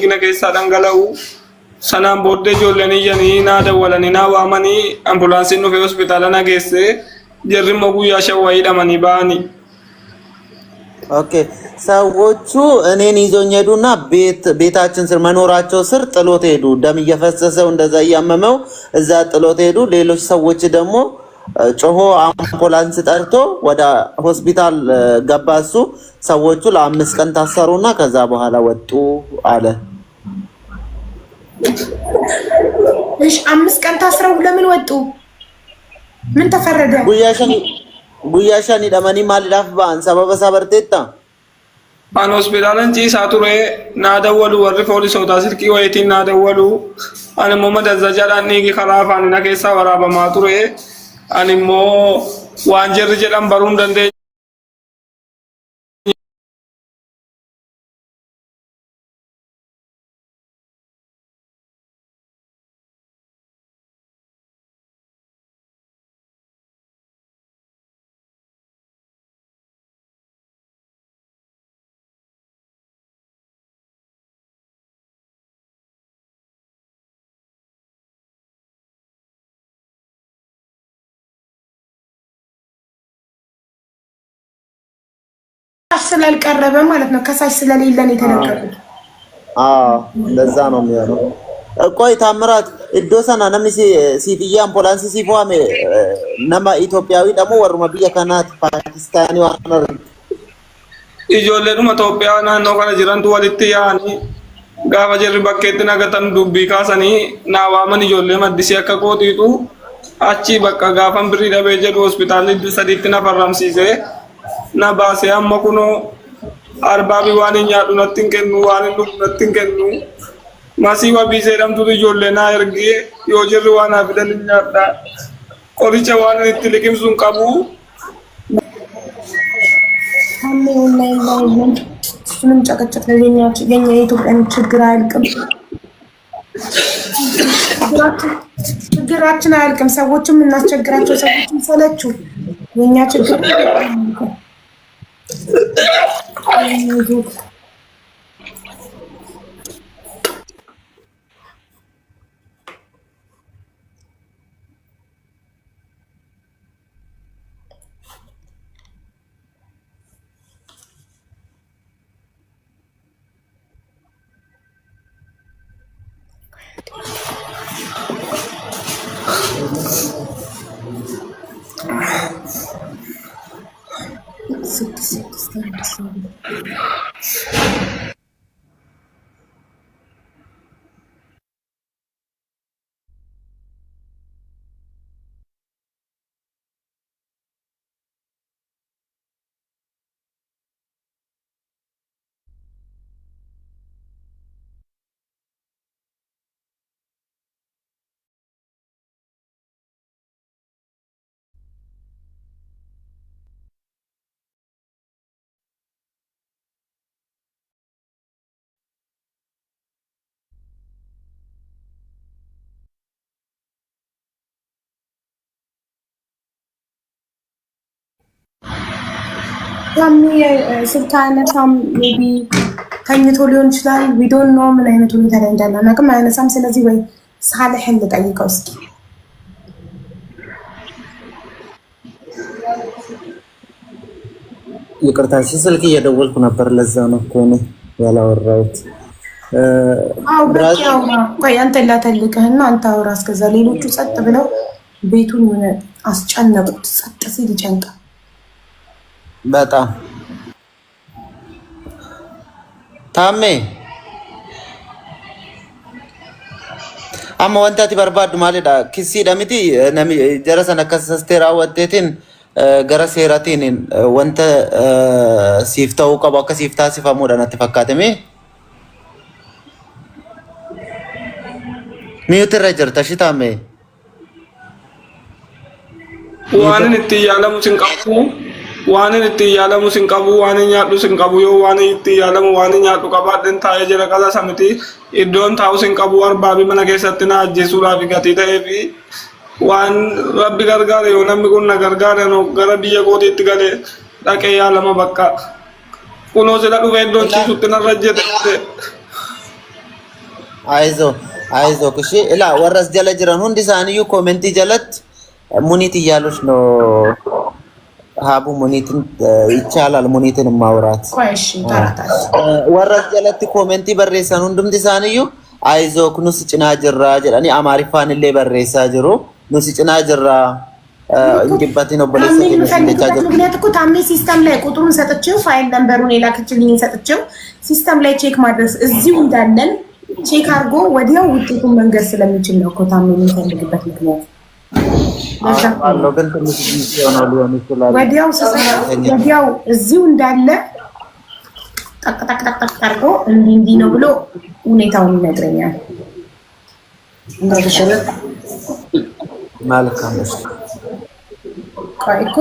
dhiigna keessaa dhangala'u sanaan booddee ijoolleen iyyanii naa dawwalanii naa waamanii ambulaansiin dhufee hospitaala na geesse jarri immoo guyyaa shawwaa hidhamanii ba'anii. Okay. ሰዎቹ እኔን ይዞኝ ሄዱና ቤታችን ስር መኖራቸው ስር ጥሎት ሄዱ። ደም እየፈሰሰው እንደዛ እያመመው እዛ ጥሎት ሄዱ። ሌሎች ሰዎች ደግሞ ጮሆ አምቡላንስ ጠርቶ ወደ ሆስፒታል ገባ። እሱ ሰዎቹ ለ5 ቀን ታሰሩና ከዛ በኋላ ወጡ አለ። እሺ 5 ቀን ታስረው ለምን ወጡ? ምን ተፈረደ? ጉያሻኒ ደመኒ ማልዳፍ ባን ሰበበ ሰበርቴታ an hospitalan ciisaa ture naa dawwalu warri poolisootaa silkii wayitiin naa dawwalu ani immoo madazza jedhaan dhiigi karaa afaanina keessaa waraabamaa ture ani immoo waan jarri jedhan baruu hin dandeenye. ስላልቀረበ ማለት ነው። ከሳሽ ስለሌለን የተለቀቁት። ለዛ ነው የሚሆነው። ቆይ ታምራት እዶሰና ነምሲ ሲፊያ አምቡላንስ ሲፎአሜ ነማ ኢትዮጵያዊ ደግሞ ወሩማ ቢያ ካናት ፓኪስታኒ ዋነር ijoolleedhuma Itoophiyaa naannoo kana jirantu walitti yaa'anii gaafa jarri bakkeetti nagatan dubbii kaasanii naa waaman ijoollee maddisii akka kootiitu achi bakka gaafan birrii dhabee jedhu hospitaalli 3tti na farramsiisee na baasee amma kunoo arbaabii waan hin nyaadhu natti hin kennu waan hin dhugu natti hin kennu masii wabii seedhamtutu ijoollee naa ergee yoo jirri waan haa fidan hin nyaadha qoricha waan itti liqimsuun qabu. ምንም ጨቀጨቅ የኛ የኢትዮጵያን ችግር አያልቅም። ችግራችን አያልቅም። ሰዎችም እናስቸግራቸው ሰዎችም ሰለችው። የኛ ችግር ስልክ አያነሳም። ሜቢ ተኝቶ ሊሆን ይችላል። ዊ ዶንት ኖ ምን አይነት ሁኔታ ላይ እንዳለ አናውቅም። አያነሳም። ስለዚህ ወይ ሳልሕን ልጠይቀው እስኪ። ይቅርታ ስልክ እየደወልኩ ነበር። ለዛ ነው እኮ ነው ያላወራሁት። ቆይ አንተ ላተልቅህና አንተ አውራ። እስከዛ ሌሎቹ ጸጥ ብለው ቤቱን ሆነ አስጨነቁት። ጸጥ ሲል ይጨንቃል በጣም። ታሜ አማ ወንታቲ በርባዱ ማለዳ ክሲ ደምቲ ጀረሰነ ከሰስቴራ ወጤቲን ገረ ሴራቲን ወንተ ሲፍታው ቀባ ከሲፍታ ሲፋሙ ዳናት ፈካተሜ ሚዩት ረጀር ተሽታሜ ዋንን እትያለሙ ሲንቀፉ waanin itti yaalamu sin qabu waanin nyaadhu sin qabu yoo waanin itti yaalamu waanin nyaadhu qabaadhen taa'ee jira qala samiti iddoon taa'u sin qabu arbaabii mana keessatti na ajjeesuudhaaf gatii ta'ee fi waan rabbi gargaare yoo namni kun na gargaare gara biyya kootiitti galee dhaqee yaalama bakka kunoo sila dhufee iddoon ciisutti narra jette አይዞ እሺ እላ ወረስ ጀለ ጅራን ሁንዲ ሳንዩ ኮሜንት ጀለት ሙኒት እያሉሽ ነው ሀቡ ሙኒትን ይቻላል ሙኒትን ማውራት እሺ ታራታሽ ወረስ ጀለት ኮሜንት በሬሳን ሁንዱም ዲሳንዩ አይዞ ኩኑስ ጭና ጅራ ጀላኒ አማሪፋን ለይ በሬሳ ጅሩ ኑስ ጭና ጅራ እንግባቲ ነው በለሰ ምክንያት እኮ ታሜ ሲስተም ላይ ቁጥሩን ሰጥቼው ፋይል ነምበሩን የላከችልኝ ሰጥቼው ሲስተም ላይ ቼክ ማድረስ እዚሁ እንዳለን ቼክ አድርጎ ወዲያው ውጤቱን መንገር ስለሚችል ነው እኮ ታሜ የሚፈልግበት ምክንያት ወዲያው እዚሁ እንዳለ ጠቅ አድርጎ እንዲህ ነው ብሎ ሁኔታውን ይነግረኛል። መልካም ቆይ እኮ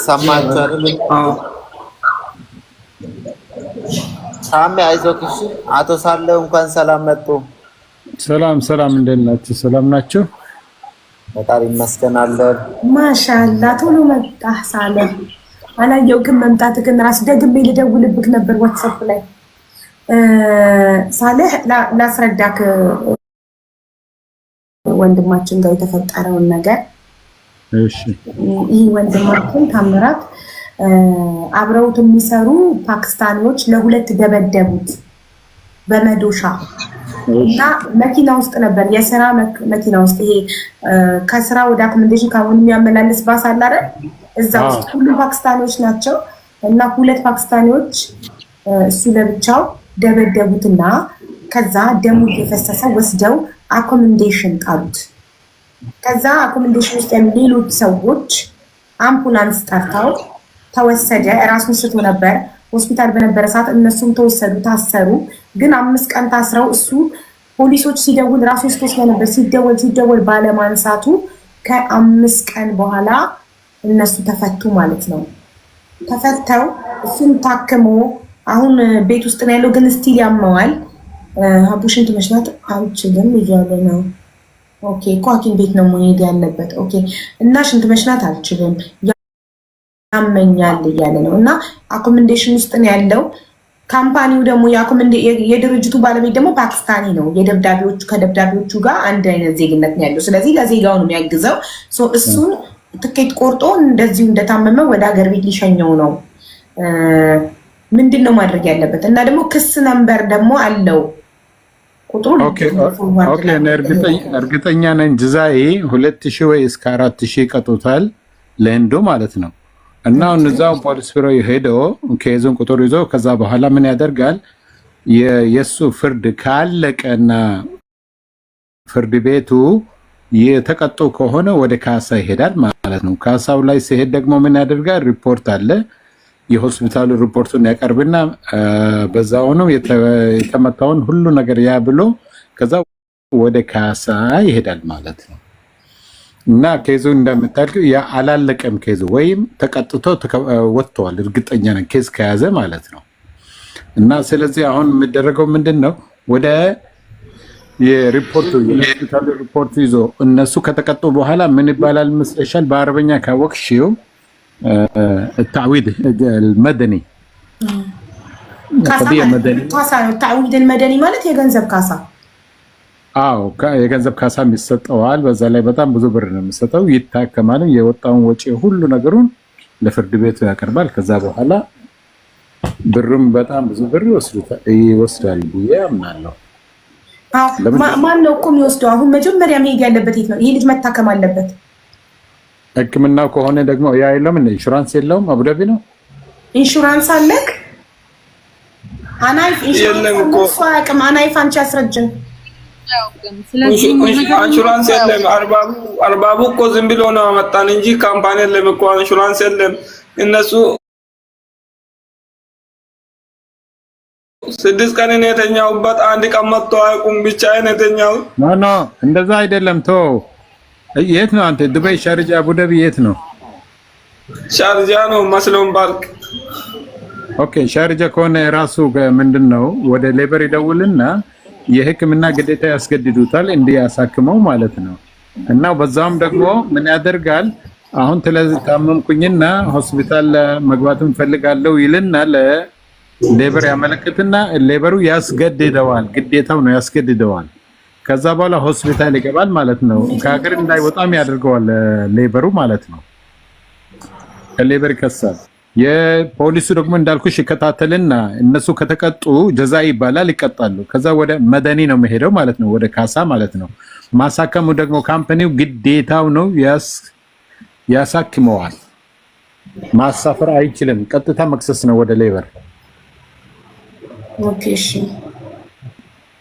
ሰማችሁ አይደል? ታሜ አይዞህ እሺ። አቶ ሳለው እንኳን ሰላም መጡ። ሰላም እንደት ናችሁ? ሰላም ናችሁ? በጣም ይመስገናል። ማሻአላ ቶሎ መጣህ ሳለ አላየሁም መምጣትህን ራስ ደግሜ ልደውልብህ ነበር ዋትስአፕ ላይ ሳለህ ላስረዳክ ወንድማችን ጋር የተፈጠረውን ነገር። እሺ ይህ ወንድማችን ታምራት አብረውት የሚሰሩ ፓኪስታኒዎች ለሁለት ደበደቡት በመዶሻ እና መኪና ውስጥ ነበር የሥራ መኪና ውስጥ ይሄ ከስራ ወደ አኮሞዴሽን ካሁን የሚያመላልስ ባስ አለ አይደል? እዛ ውስጥ ሁሉም ፓኪስታኒዎች ናቸው እና ሁለት ፓኪስታኒዎች እሱ ለብቻው ደበደቡትና ከዛ ደሙ እየፈሰሰ ወስደው አኮሞዴሽን ጣሉት። ከዛ አኮሞዴሽን ውስጥ ያሉ ሌሎች ሰዎች አምቡላንስ ጠርተው ተወሰደ። ራሱን ስቶ ነበር ሆስፒታል በነበረ ሰዓት እነሱም ተወሰዱ፣ ታሰሩ። ግን 5 ቀን ታስረው እሱ ፖሊሶች ሲደውል ራሱ ስቶ ስለነበር ሲደወል ባለማንሳቱ ከ5 ቀን በኋላ እነሱ ተፈቱ ማለት ነው። ተፈተው እሱም ታክሞ አሁን ቤት ውስጥ ነው ያለው። ግን ስቲል ያመዋል። ሀቡሽን ትመሽናት አልችልም እያለ ነው። ኦኬ እኮ ሐኪም ቤት ነው መሄድ ያለበት። ኦኬ እና ሽንት መሽናት አልችልም ያመኛል እያለ ነው። እና አኮሞዴሽን ውስጥ ነው ያለው። ካምፓኒው ደግሞ የድርጅቱ ባለቤት ደግሞ ፓኪስታኒ ነው። ከደብዳቤዎቹ ጋር አንድ አይነት ዜግነት ነው ያለው። ስለዚህ ለዜጋው ነው የሚያግዘው። እሱን ትኬት ቆርጦ እንደዚሁ እንደታመመ ወደ ሀገር ቤት ሊሸኘው ነው። ምንድን ነው ማድረግ ያለበት? እና ደግሞ ክስ ነምበር ደግሞ አለው ቁጥሩ። እርግጠኛ ነኝ ጅዛዬ 2000 ወይ እስከ 4000 ቀጦታል ለእንዶ ማለት ነው። እና አሁን እዛው ፖሊስ ቢሮ ሄዶ ኬዙን ቁጥር ይዞ ከዛ በኋላ ምን ያደርጋል? የሱ ፍርድ ካለቀና ፍርድ ቤቱ የተቀጡ ከሆነ ወደ ካሳ ይሄዳል ማለት ነው። ካሳው ላይ ሲሄድ ደግሞ ምን ያደርጋል? ሪፖርት አለ። የሆስፒታሉ ሪፖርቱን ያቀርብና በዛው ነው የተመታውን ሁሉ ነገር ያ ብሎ ከዛ ወደ ካሳ ይሄዳል ማለት ነው። እና ኬዙ እንደምታልከው ያ አላለቀም ኬዙ ወይም ተቀጥቶ ወጥቷል። እርግጠኛ ነኝ ኬዝ ከያዘ ማለት ነው። እና ስለዚህ አሁን የሚደረገው ምንድነው? ወደ የሆስፒታሉ ሪፖርት ይዞ እነሱ ከተቀጡ በኋላ ምን ይባላል መስለሻል? በአረበኛ ካወቅሽው التعويض المدني تعويض المدني ማለት የገንዘብ ካሳ። አዎ የገንዘብ ካሳ የሚሰጠዋል። በዛ ላይ በጣም ብዙ ብር ነው የሚሰጠው። ይታከማል። የወጣውን ወጪ ሁሉ ነገሩን ለፍርድ ቤቱ ያቀርባል። ከዛ በኋላ ብሩም በጣም ብዙ ብር ይወስዳል ብዬ አምናለሁ። ማን ነው እኮ የሚወስደው? አሁን መጀመሪያ መሄድ ያለበት የት ነው? ይሄ ልጅ መታከም አለበት። ሕክምናው ከሆነ ደግሞ ያ የለም ኢንሹራንስ የለውም። አቡዳቢ ነው ኢንሹራንስ አለክ? አናይፍ ኢንሹራንስ አቅም አናይፍ አንቺ አስረጅን። ኢንሹራንስ የለም። አርባቡ እኮ ዝም ብሎ ነው አመጣን እንጂ ካምፓኒ የለም እኮ ኢንሹራንስ የለም። እነሱ 6 ቀን ነው የተኛውበት። አንድ ቀን መጥቶ አያውቁም። ብቻዬን የተኛው ኖ እንደዛ አይደለም። ተው የት ነው አንተ? ዱባይ፣ ሻርጃ፣ አቡዳቢ የት ነው? ሻርጃ ነው መስሎም ባርክ። ኦኬ ሻርጃ ከሆነ ራሱ ምንድነው ወደ ሌበር ይደውልና የሕክምና ግዴታ ያስገድዱታል እንዲያሳክመው ማለት ነው። እና በዛውም ደግሞ ምን ያደርጋል? አሁን ታመምኩኝና ሆስፒታል መግባትም ፈልጋለሁ ይልና ሌበር ያመለክትና ሌበሩ ያስገድደዋል፣ ግዴታው ነው ያስገድደዋል። ከዛ በኋላ ሆስፒታል ይገባል ማለት ነው። ከሀገር እንዳይወጣም ያደርገዋል ሌበሩ ማለት ነው። ከሌበር ይከሳል። የፖሊሱ ደግሞ እንዳልኩሽ ይከታተልና እነሱ ከተቀጡ ጀዛ ይባላል፣ ይቀጣሉ። ከዛ ወደ መደኒ ነው የሚሄደው ማለት ነው፣ ወደ ካሳ ማለት ነው። ማሳከሙ ደግሞ ካምፓኒው ግዴታው ነው፣ ያሳክመዋል። ማሳፈር አይችልም፣ ቀጥታ መክሰስ ነው ወደ ሌበር። ኦኬ እሺ።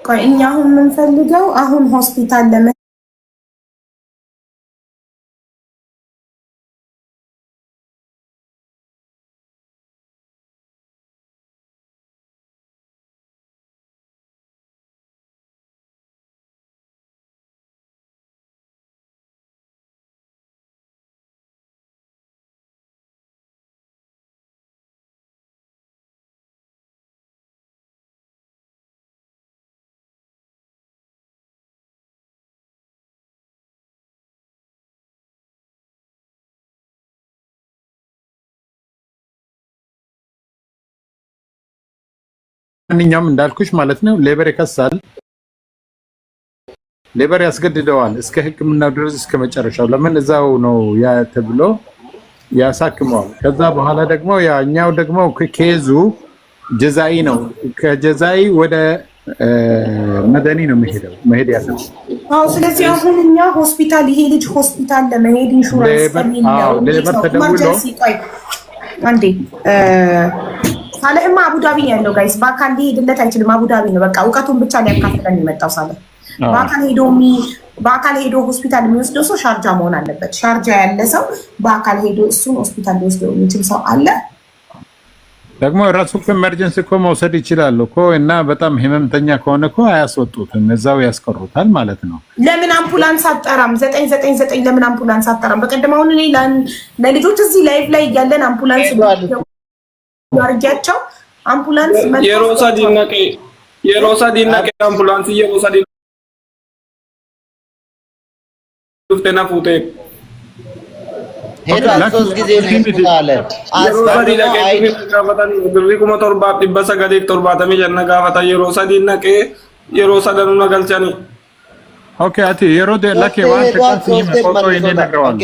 ቆይ እኛ አሁን የምንፈልገው አሁን ሆስፒታል ማንኛውም እንዳልኩሽ ማለት ነው ሌበር ይከሳል፣ ሌበር ያስገድደዋል እስከ ሕክምናው ድረስ እስከ መጨረሻው። ለምን እዛው ነው ያ ተብሎ ያሳክመዋል። ከዛ በኋላ ደግሞ ያኛው ደግሞ ከኬዙ ጀዛኢ ነው። ከጀዛኢ ወደ መደኒ ነው መሄድ ያለው። አዎ ስለዚህ አሁን እኛ ሆስፒታል ይሄ ልጅ ሆስፒታል ለመሄድ ኢንሹራንስ ሌበር ተደውሎ አንዴ ሳለህማ አቡዳቢ ነው ያለው ጋይስ። በአካል ሊሄድለት አይችልም። አቡዳቢ ነው በቃ እውቀቱን ብቻ ሊያካፍለን የመጣው ሳለህ። በአካል ሄዶ ሆስፒታል የሚወስደው ሰው ሻርጃ መሆን አለበት። ሻርጃ ያለ ሰው በአካል ሄዶ እሱን ሆስፒታል ሊወስደው የሚችል ሰው አለ። ደግሞ ራሱ ኤመርጀንሲ እኮ መውሰድ ይችላል እኮ እና በጣም ህመምተኛ ከሆነ እኮ አያስወጡትም፣ እዛው ያስቀሩታል ማለት ነው። ለምን አምቡላንስ አጠራም? 999 ለምን አምቡላንስ አጠራም? በቀደም አሁን እኔ ለልጆች እዚህ ላይቭ ላይ እያለን አምቡላንስ ያርጃቸው አምቡላንስ የሮሳ ዲናቄ አምቡላንስ የሮሳ ዲናቄ ዱፍተና ፉቴ ሄዶ 3 ጊዜ ነው ይጣለ የሮሳ ዲናቄ ግሪኩማ ቶርባ ዲበሳ ገዴክ ቶርባ ተሚ ጀነ ጋፋታ የሮሳ ዲናቄ የሮሳ ደኑና ገልቻኒ ኦኬ አቲ የሮደ ለኬ ዋን ተቀጥኝ ፎቶ ይነግረዋል።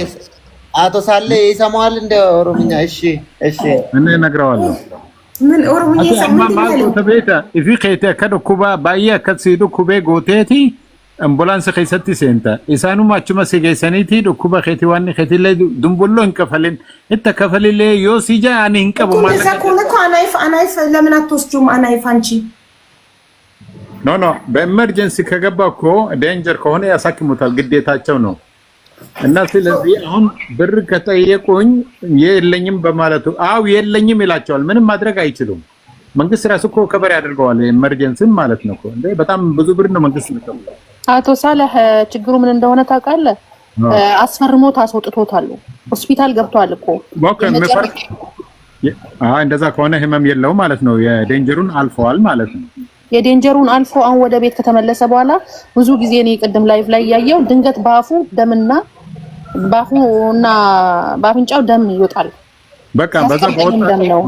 አቶ ሳለ ይሰማዋል እንደ ኦሮምኛ። እሺ እኔ እነግረዋለሁ። ምን ኦሮምኛ ይሰማል? ማልቶ ተቤታ ኢፊ ኸይተ ከዶ ኩባ ባያ ከሲዱ ኩቤ ጎቴቲ አምቡላንስ ኸይሰቲ ሴንታ ኢሳኑ ማቹማ ሲገሰኒቲ ዶ ኩባ ኸይቲ ዋኒ ኸይቲ ላይ ዱምቡሎ እንከፈልን እተከፈልለ ዮሲጃ አኒ እንቀቡ ማለት ነው። አናይፍ ለምን አትወስጂውም? አናይፍ አንቺ ኖ በኤመርጀንሲ ከገባ እኮ ዴንጀር ከሆነ ያሳክሙታል፣ ግዴታቸው ነው። እና ስለዚህ አሁን ብር ከጠየቁኝ የለኝም በማለቱ አው የለኝም ይላቸዋል። ምንም ማድረግ አይችሉም። መንግስት ራሱ እኮ ከበር ያደርገዋል ኤመርጀንሲም ማለት ነው እኮ እንዴ። በጣም ብዙ ብር ነው መንግስት ነው። አቶ ሳለህ ችግሩ ምን እንደሆነ ታውቃለህ? አስፈርሞት አስወጥቶታል። ሆስፒታል ገብቷል እኮ እንደዛ ከሆነ ህመም የለውም ማለት ነው። የዴንጀሩን አልፈዋል ማለት ነው። የዴንጀሩን አልፎ አሁን ወደ ቤት ከተመለሰ በኋላ ብዙ ጊዜ እኔ ቅድም ላይቭ ላይ ያየው ድንገት ባፉ ደምና ባፉና ባፍንጫው ደም ይወጣል። በቃ በዛ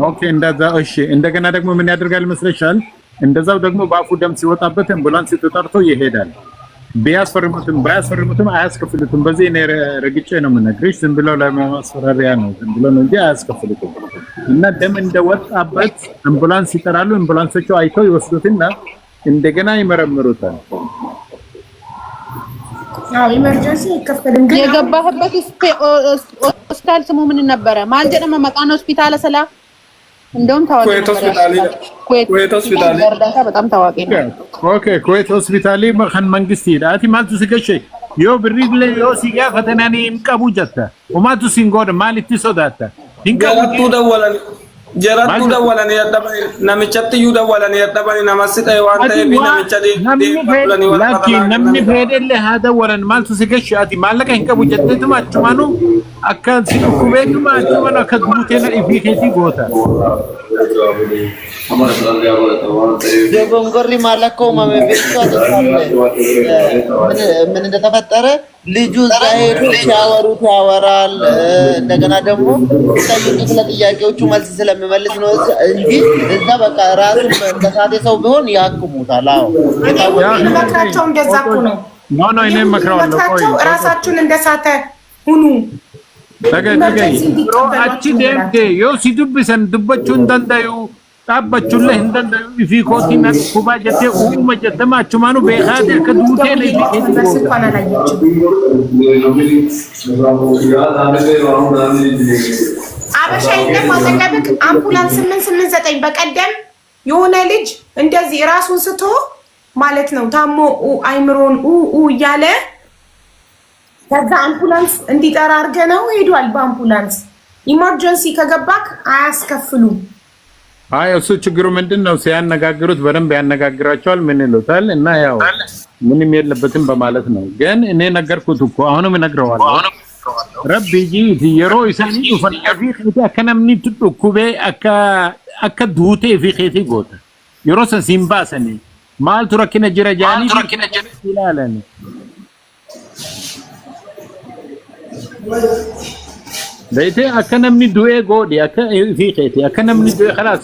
ኦኬ እንደዛ እሺ። እንደገና ደግሞ ምን ያደርጋል መስለሻል? እንደዛው ደግሞ ባፉ ደም ሲወጣበት አምቡላንስ ተጠርቶ ይሄዳል። ባያስፈርሙትም አያስከፍሉትም። በዚህ እኔ ረግጬ ነው የምነግርሽ። ዝም ብለው ለማስፈራሪያ ነው፣ ዝም ብለው ነው እንጂ አያስከፍሉትም። እና ደም እንደወጣበት አምቡላንስ ይጠራሉ። አምቡላንሶቹ አይተው ይወስዱትና እንደገና ይመረምሩታል። ኢመርጀንሲ ይከፈልም። ግን የገባህበት ሆስፒታል ስሙ ምን ነበረ? ማልጀነመ መቃን ሆስፒታል ሰላ እንደውም ታዋቂ ነው። ኩዌት ሆስፒታል በጣም ታዋቂ ነው። ኦኬ ኩዌት ሆስፒታል ማን መንግስት ይላቲ ማልቱ ሲገሽ ዮ ብሪግለ ዮ ሲጋ ፈተናኒ እንቀቡ ጀተ ወማቱ ሲንጎድ ማልቲ ሶዳታ ጀራቱ ደወለን ያደባይ ነምጨት ዩ ደወለን ያደባይ ነመስጠ ዋንተ ቢነምጨዲ ላኪ ነምኒ ፈደለ ሀደ ወረን ማልቱ ሲገሽ አቲ ማለቀ እንቀቡ ጀተ ተማቹ ማኑ akka si kubeetuma achuma akka duuteena ifii keetii goota. ደጎንጎሪ ማለኮ ማመቤቱ ምን እንደተፈጠረ ልጁ እዛ ሄዱ ሲያወሩት ያወራል። እንደገና ደግሞ ጠይቁት ለጥያቄዎቹ መልስ ስለሚመልስ ነው እንጂ እዛ በቃ ራሱ እንደሳተ ሰው ቢሆን ያክሙታል። አዎ መክራቸው እንደዛ እኮ ነው። ኖ እኔ መክራለሁ። ቆይ ራሳችሁን እንደሳተ ሁኑ። ተገኝ አቺ ደምቴ ዮ ሲዱብሰን ዱበቹን ደንዳዩ ታባቹለ እንደንዳዩ ኢፊ ኮቲና ኩባ ጀቴ ኡማ ጀተማ አቹማኑ በኻደ ከዱቴ ላይ በስልኳን አላየችም። አበሻይነት ማዘገብክ አምቡላንስ 889 በቀደም የሆነ ልጅ እንደዚህ ራሱን ስቶ ማለት ነው ታሞ አይምሮን እያለ ከዛ አምቡላንስ እንዲጠራ አድርገ ነው ሄዷል። በአምቡላንስ ኢመርጀንሲ ከገባክ አያስከፍሉ። አይ እሱ ችግሩ ምንድነው? ሲያነጋግሩት በደንብ ያነጋግራቸዋል። ምን ይሉታል? እና ያው ምንም የለበትም በማለት ነው። ግን እኔ ነገርኩት እኮ አሁንም እነግረዋለሁ። ረቢ ጂቲ የሮ ኢሳኒ ፈናፊ ኺቲ አከነምኒ ትዱኩቤ አከ ዱቴ ፊ ኺቲ ጎተ የሮሰ ሲምባሰኒ ማል ተረከነ ጅራጃኒ ይላለን بيتي أكنمني دوي قودي في خيتي أكنمني دوي خلاص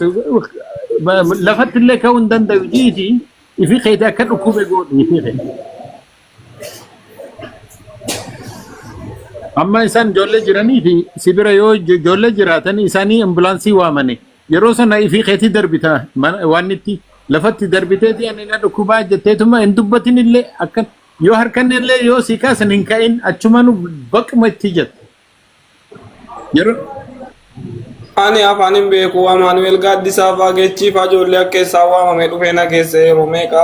لفت لك وندن دوجيتي في خيتي أكن ركوب قودي في خيتي أما إنسان جولة جراني في سبيرة يو جولة جراتني إنساني أمبولانسي وامني يروسنا في خيتي دربيتا وانتي لفت دربيتي أنا ركوبا جتتما إندبتني اللي أكن يو هركن اللي يو سيكاس نينكاين أشمانو بق متجت ani afanin beeku Maanuweel Gaaddisaa faagechi faajollee akka isaa waamame dhufee na keessa yeroo meeqa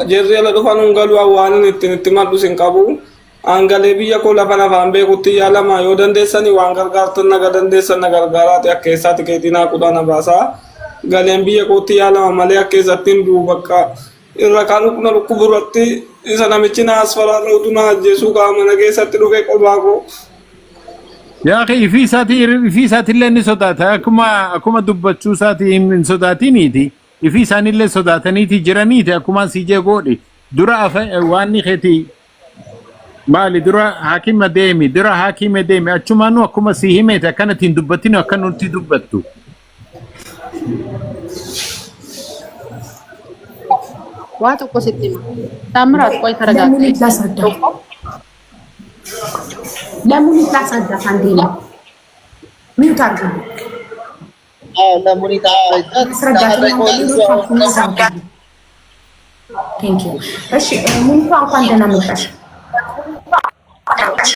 jirri ala dhufan hungalu waan itti maddu sin qabu angalee biyya koo lafa afaan beekutti yaalama yoo dandeessani waan gargaartan naga dandeessan na gargaaraati akka isaatti keetinaa kudhan baasaa galeen biyya kootti yaalama malee akka isatti hin duu bakka irra kan na lukkuburratti isa namichi na asfaraarra utuu na ajjeesuu qaama na keessatti dhufee qolbaa koo يا أخي في ساتي اللي نسوداتها أكما دبتشو ساتي من سوداتي نيتي في ساني اللي سوداتني تي جرانيتي أكما سيجي قولي درا واني خيتي مالي درا حاكم ديمي أتشمانو أكما سيهميتي أكنا تندبتيني أكنا تدبتو واتو كوسيتيما تامرات كوي ترغات ለሙኒት ላሳዳት አንዴ ነው ሚውት አድርጉ። ለሙኒት ቴንክ ዩ። እሺ ሙኒቷ እንኳን ደህና መጣሽ።